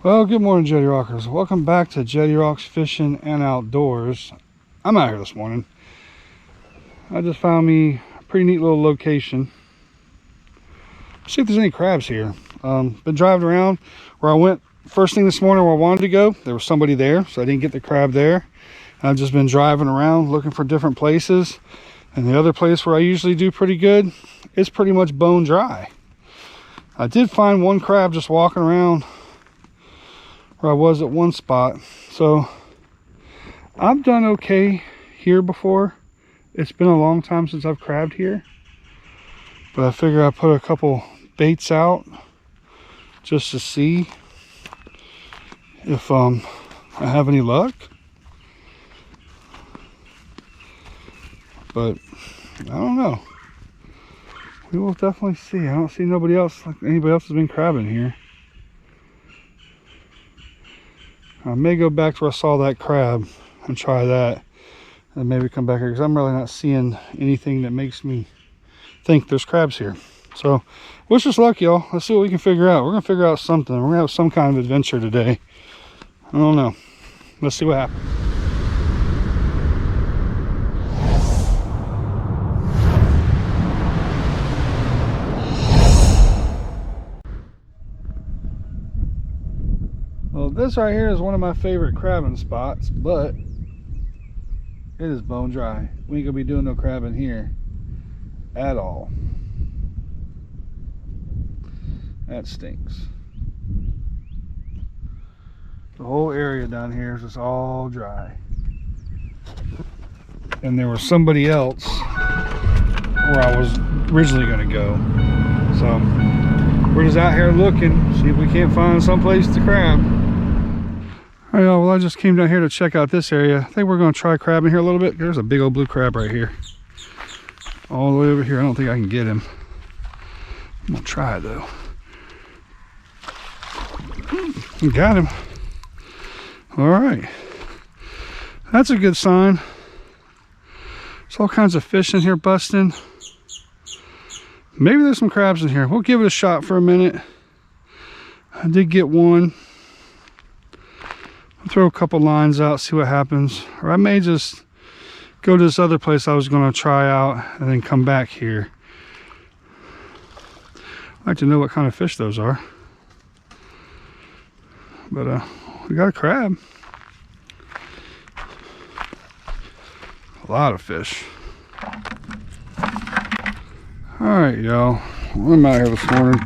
Well, good morning, Jetty Rockers. Welcome back to Jetty Rocks Fishing and Outdoors. I'm out here this morning. I just found me a pretty neat little location. See if there's any crabs here. Been driving around where I went first thing this morning where I wanted to go. There was somebody there, so I didn't get the crab there. I've just been driving around looking for different places. And the other place where I usually do pretty good is pretty much bone dry. I did find one crab just walking around where I was at one spot. So I've done okay here before. It's been a long time since I've crabbed here, but I figure I put a couple baits out just to see if I have any luck. But I don't know. We will definitely see. I don't see nobody else, like anybody else has been crabbing here. I may go back to where I saw that crab and try that, and maybe come back here, because I'm really not seeing anything that makes me think there's crabs here. So wish us luck, y'all. Let's see what we can figure out. We're gonna figure out something. We're gonna have some kind of adventure today. I don't know. Let's see what happens. Well, this right here is one of my favorite crabbing spots, but it is bone dry. We ain't gonna be doing no crabbing here at all. That stinks. The whole area down here is just all dry. And there was somebody else where I was originally gonna go. So we're just out here looking, see if we can't find some place to crab. All right, y'all, well, I just came down here to check out this area. I think we're gonna try crabbing here a little bit. There's a big old blue crab right here. All the way over here. I don't think I can get him. I'm gonna try it though. Got him. All right. That's a good sign. There's all kinds of fish in here busting. Maybe there's some crabs in here. We'll give it a shot for a minute. I did get one. I'll throw a couple lines out, see what happens. Or I may just go to this other place I was going to try out and then come back here. I'd like to know what kind of fish those are. But we got a crab. A lot of fish. Alright, y'all. I'm out here this morning.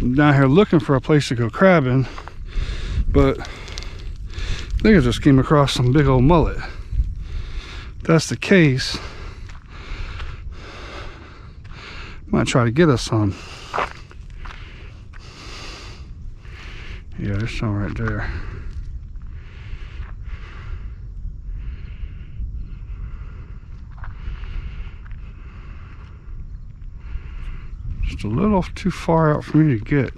I'm down here looking for a place to go crabbing. But I think I just came across some big old mullet. If that's the case, I might try to get us some. Yeah, there's some right there. Just a little too far out for me to get.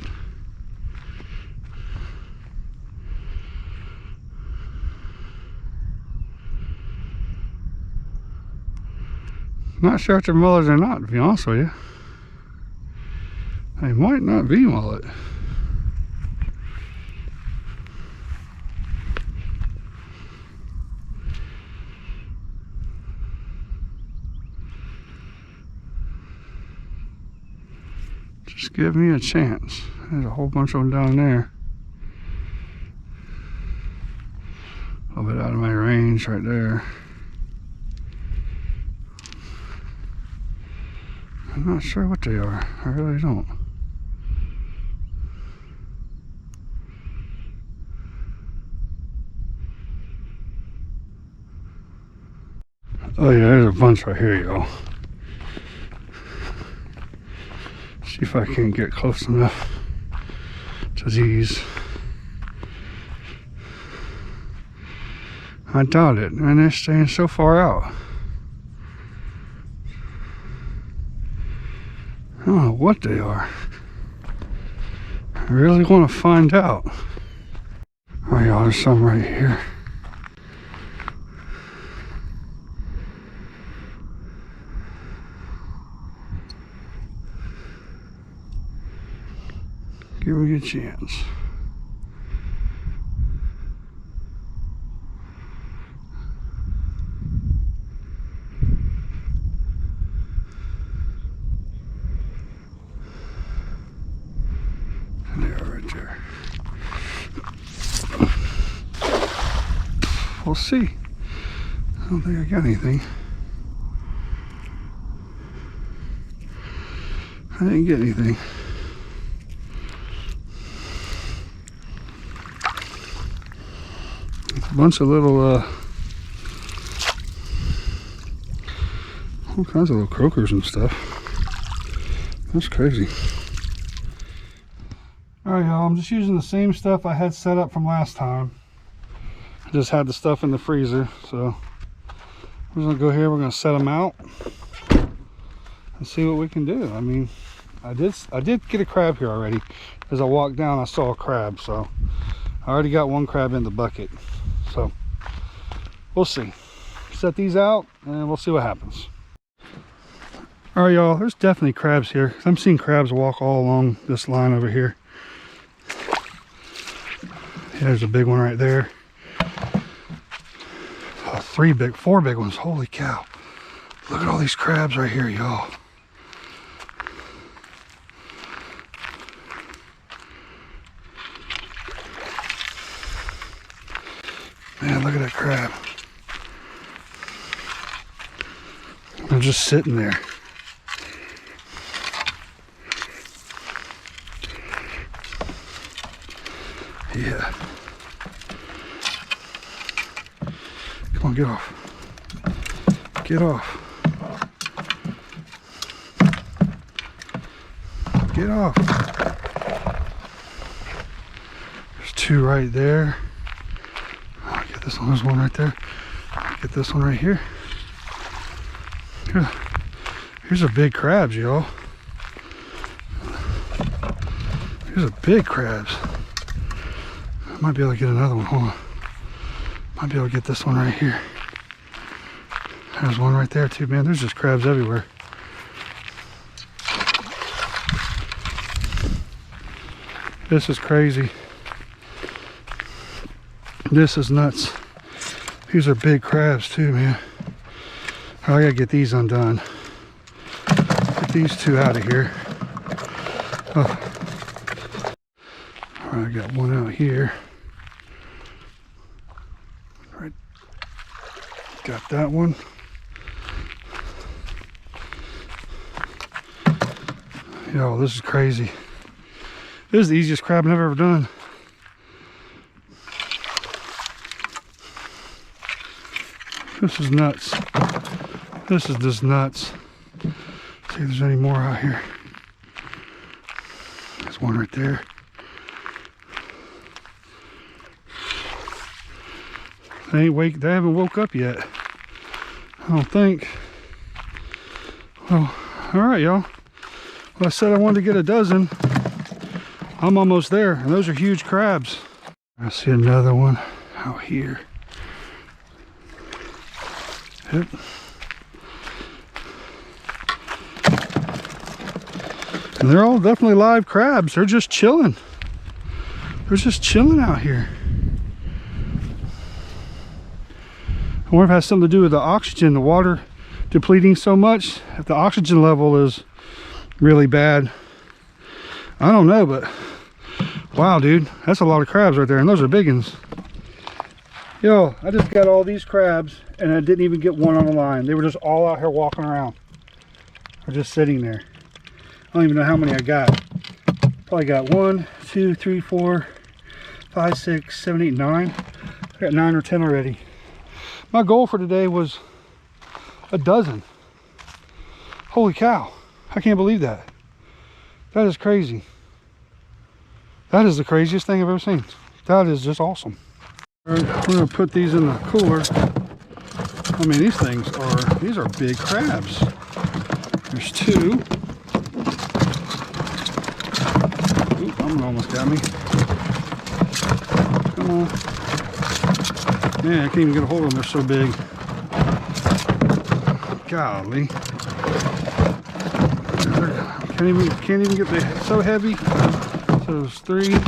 Not sure if they're mullets or not, to be honest with you. They might not be mullet. Just give me a chance. There's a whole bunch of them down there. A little bit out of my range right there. I'm not sure what they are. I really don't. Oh yeah, there's a bunch right here, y'all. See if I can get close enough to these. I doubt it, and they're staying so far out. I don't know what they are. I really want to find out. Oh yeah, there's some right here. Give me a chance. There, right there. We'll see. I don't think I got anything. I didn't get anything. It's a bunch of little, all kinds of little croakers and stuff. That's crazy. Alright, y'all, I'm just using the same stuff I had set up from last time. I just had the stuff in the freezer, so we're gonna go here, we're gonna set them out and see what we can do. I mean, I did get a crab here already. As I walked down, I saw a crab, so I already got one crab in the bucket. So we'll see. Set these out and we'll see what happens. All right, y'all, there's definitely crabs here. I'm seeing crabs walk all along this line over here. There's a big one right there. Oh, four big ones. Holy cow. Look at all these crabs right here, y'all. Man, look at that crab. They're just sitting there. Yeah. Come on, get off. Get off. Get off. There's two right there. I'll get this one. There's one right there. I'll get this one right here. Here's a big crabs, y'all. Here's a big crabs. I might be able to get another one. Hold on. Might be able to get this one right here. There's one right there too, man. There's just crabs everywhere. This is crazy. This is nuts. These are big crabs too, man. Oh, I gotta get these undone. Get these two out of here. Oh. All right, I got one out here. Right. Got that one. Yo, this is crazy. This is the easiest crab I've ever done. This is nuts. This is just nuts. See if there's any more out here. There's one right there. They haven't woke up yet. I don't think. Well, all right, y'all. Well, I said I wanted to get a dozen. I'm almost there, and those are huge crabs. I see another one out here. Yep. And they're all definitely live crabs. They're just chilling. They're just chilling out here. I wonder if it has something to do with the oxygen, the water depleting so much. If the oxygen level is really bad, I don't know, but wow, dude, that's a lot of crabs right there, and those are big ones. Yo, I just got all these crabs, and I didn't even get one on the line. They were just all out here walking around, or just sitting there. I don't even know how many I got. Probably got 1, 2, 3, 4, 5, 6, 7, 8, 9. I got 9 or 10 already. My goal for today was a dozen. Holy cow. I can't believe that. That is crazy. That is the craziest thing I've ever seen. That is just awesome. All right, we're going to put these in the cooler. I mean, these are big crabs. There's 2. Ooh, that one almost got me. Come on. Man, I can't even get a hold of them. They're so big. Golly. Can't even get the, so heavy. So there's 3.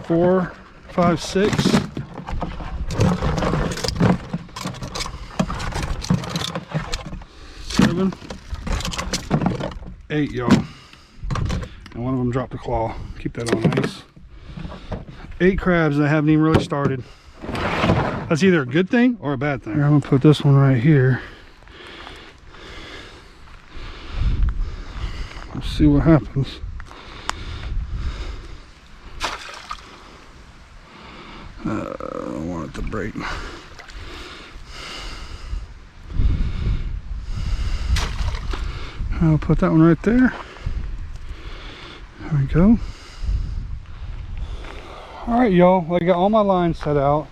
4, 5, 6. 7. 8, y'all. And one of them dropped a claw. Keep that on ice. 8 crabs that haven't even really started. That's either a good thing or a bad thing. Here, I'm gonna put this one right here. Let's see what happens. I don't want it to break. I'll put that one right there. There we go. All right, y'all. I got all my lines set out.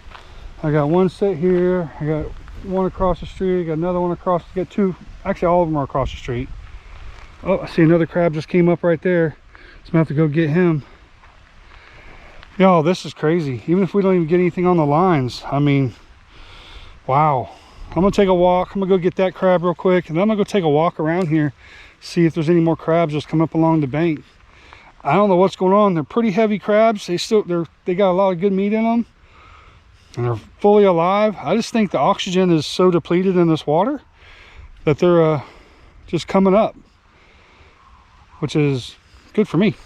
I got one set here. I got one across the street. I got another one across. I got 2. Actually, all of them are across the street. Oh, I see another crab just came up right there. So I'm gonna have to go get him. Y'all, this is crazy. Even if we don't even get anything on the lines, I mean, wow. I'm gonna take a walk. I'm gonna go get that crab real quick, and then I'm gonna go take a walk around here, see if there's any more crabs just come up along the bank. I don't know what's going on. They're pretty heavy crabs. They got a lot of good meat in them, and they're fully alive. I just think the oxygen is so depleted in this water that they're just coming up, which is good for me.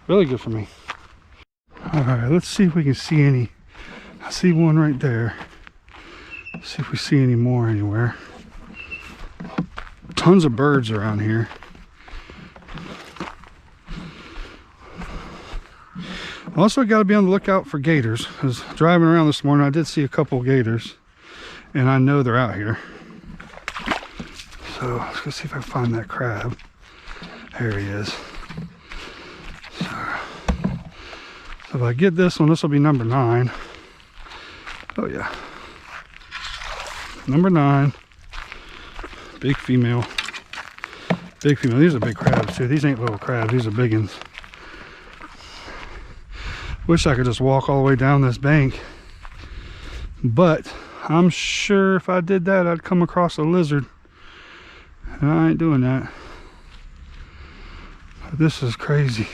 Really good for me. All right, let's see if we can see any. I see one right there. Let's see if we see any more anywhere. Tons of birds around here. Also got to be on the lookout for gators, because driving around this morning I did see a couple gators, and I know they're out here. So let's go see if I can find that crab. There he is. So if I get this one, this will be number 9. Oh yeah, number 9. Big female. Big female. These are big crabs too. These ain't little crabs. These are big ones. Wish I could just walk all the way down this bank, but I'm sure if I did that I'd come across a lizard, and I ain't doing that. But this is crazy.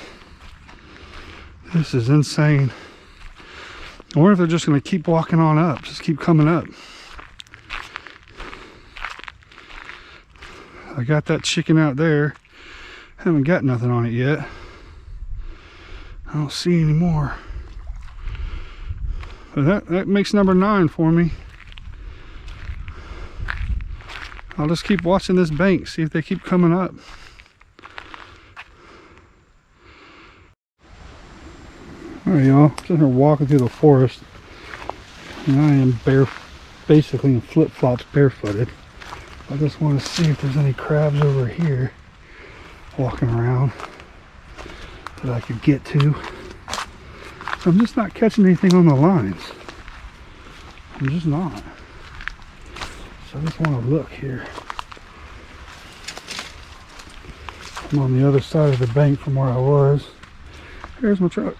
This is insane. I wonder if they're just going to keep walking on up, just keep coming up. I got that chicken out there. Haven't got nothing on it yet. I don't see any more. But that makes number 9 for me. I'll just keep watching this bank, see if they keep coming up. Alright, y'all, sitting here walking through the forest, and I am basically in flip-flops, barefooted. I just want to see if there's any crabs over here walking around that I could get to. So I'm just not catching anything on the lines. I'm just not. So I just want to look here. I'm on the other side of the bank from where I was. There's my truck.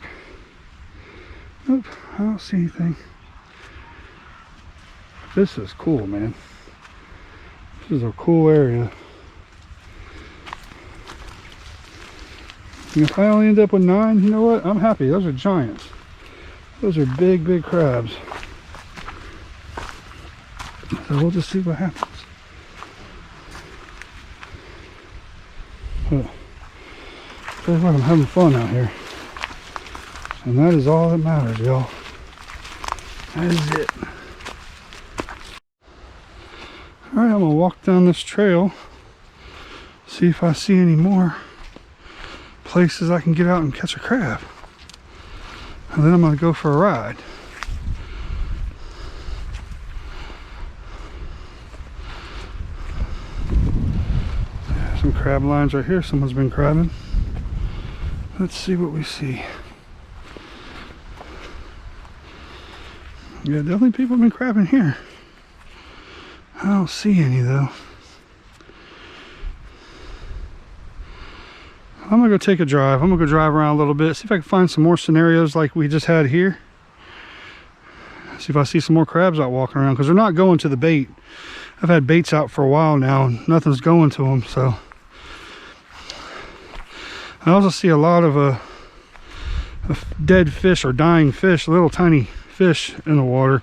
Nope, I don't see anything. This is cool, man. This is a cool area. And if I only end up with 9, you know what? I'm happy. Those are giants. Those are big, big crabs. So we'll just see what happens. But I feel like I'm having fun out here. And that is all that matters, y'all. That is it. Alright, I'm going to walk down this trail. See if I see any more places I can get out and catch a crab. And then I'm going to go for a ride. Some crab lines right here. Someone's been crabbing. Let's see what we see. Yeah, definitely people have been crabbing here. I don't see any though. I'm gonna go take a drive. I'm gonna go drive around a little bit, see if I can find some more scenarios like we just had here. See if I see some more crabs out walking around, because they're not going to the bait. I've had baits out for a while now and nothing's going to them. So I also see a lot of dead fish or dying fish, little tiny fish in the water.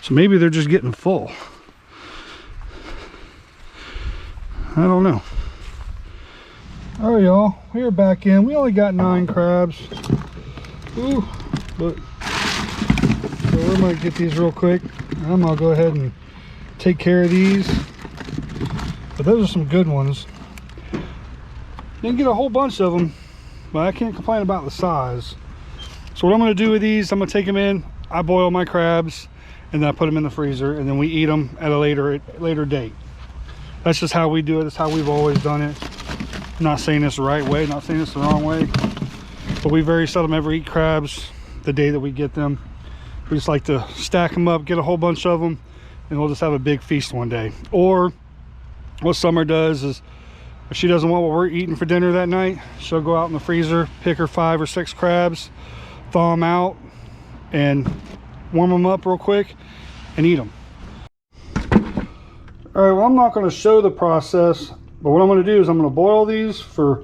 So maybe they're just getting full. I don't know. All right, y'all, we are back in. We only got 9 crabs. Ooh, but so we're gonna get these real quick. I'm gonna go ahead and take care of these. But those are some good ones. Didn't get a whole bunch of them, but I can't complain about the size. So what I'm gonna do with these, I'm gonna take them in. I boil my crabs, and then I put them in the freezer, and then we eat them at a later date. That's just how we do it. That's how we've always done it. I'm not saying this the right way, not saying this the wrong way, but we very seldom ever eat crabs the day that we get them. We just like to stack them up, get a whole bunch of them, and we'll just have a big feast one day. Or what Summer does is, if she doesn't want what we're eating for dinner that night, she'll go out in the freezer, pick her 5 or 6 crabs, thaw them out, and warm them up real quick and eat them. All right, well, I'm not going to show the process, but what I'm going to do is I'm going to boil these for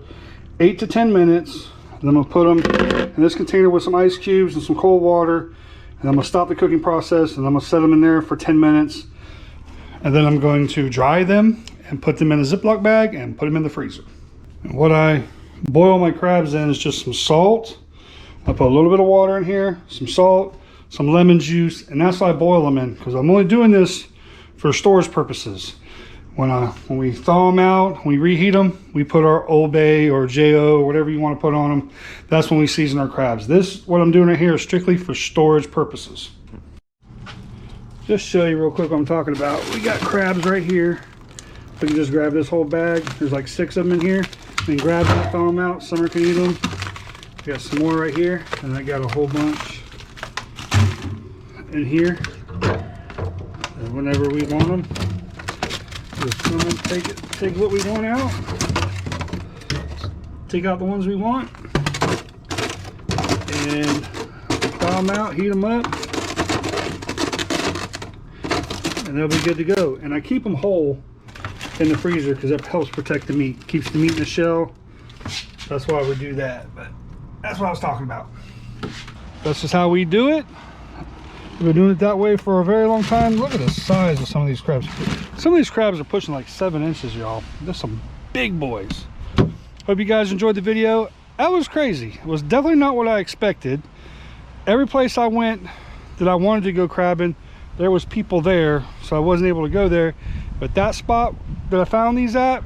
8 to 10 minutes, and I'm going to put them in this container with some ice cubes and some cold water, and I'm going to stop the cooking process, and I'm going to set them in there for 10 minutes, and then I'm going to dry them and put them in a Ziploc bag and put them in the freezer. And what I boil my crabs in is just some salt. I put a little bit of water in here, some salt, some lemon juice, and that's what I boil them in, because I'm only doing this for storage purposes. When we thaw them out, when we reheat them, we put our Old Bay or JO or whatever you want to put on them. That's when we season our crabs. This, what I'm doing right here, is strictly for storage purposes. Just show you real quick what I'm talking about. We got crabs right here. We can just grab this whole bag. There's like 6 of them in here. And grab them, thaw them out. Summer can eat them. We got some more right here, and I got a whole bunch in here. And whenever we want them, just come and take what we want out. Take out the ones we want, and thaw them out, heat them up, and they'll be good to go. And I keep them whole in the freezer because that helps protect the meat, keeps the meat in the shell. That's why we do that. But that's what I was talking about. That's just how we do it. We've been doing it that way for a very long time. Look at the size of some of these crabs. Some of these crabs are pushing like 7 inches, y'all. They're some big boys. Hope you guys enjoyed the video. That was crazy. It was definitely not what I expected. Every place I went that I wanted to go crabbing, there was people there, so I wasn't able to go there. But that spot that I found these at,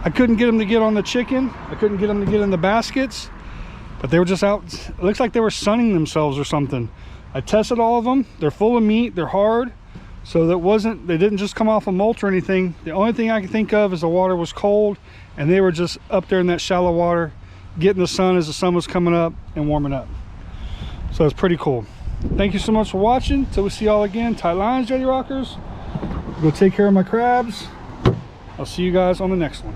I couldn't get them to get on the chicken. I couldn't get them to get in the baskets, but they were just out. It looks like they were sunning themselves or something. I tested all of them. They're full of meat. They're hard. So they didn't just come off a molt or anything. The only thing I can think of is the water was cold, and they were just up there in that shallow water, getting the sun as the sun was coming up and warming up. So it's pretty cool. Thank you so much for watching. Till we see y'all again. Tight lines, Jetty Rockers. Go take care of my crabs. I'll see you guys on the next one.